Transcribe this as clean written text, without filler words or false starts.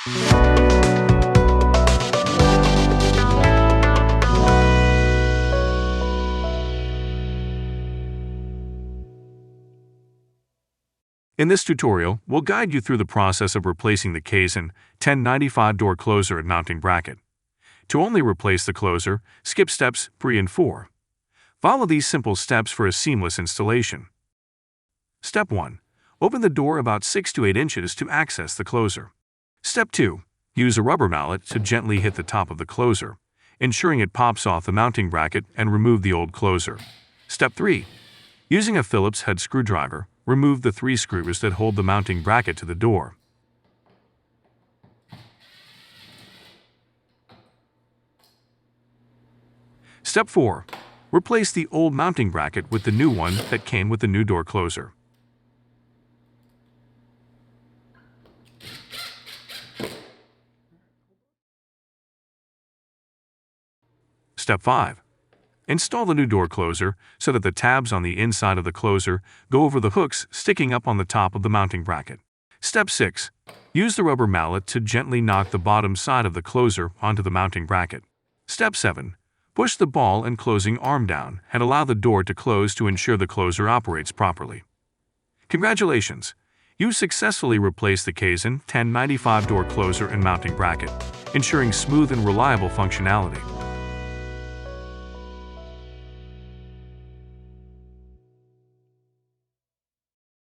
In this tutorial, we'll guide you through the process of replacing the Kason 1095 door closer and mounting bracket. To only replace the closer, skip steps 3 and 4. Follow these simple steps for a seamless installation. Step 1. Open the door about 6 to 8 inches to access the closer. Step 2. Use a rubber mallet to gently hit the top of the closer, ensuring it pops off the mounting bracket and remove the old closer. Step 3. Using a Phillips head screwdriver, remove the 3 screws that hold the mounting bracket to the door. Step 4. Replace the old mounting bracket with the new one that came with the new door closer. Step 5. Install the new door closer so that the tabs on the inside of the closer go over the hooks sticking up on the top of the mounting bracket. Step 6. Use the rubber mallet to gently knock the bottom side of the closer onto the mounting bracket. Step 7. Push the ball and closing arm down and allow the door to close to ensure the closer operates properly. Congratulations! You successfully replaced the Kason 1095 door closer and mounting bracket, ensuring smooth and reliable functionality.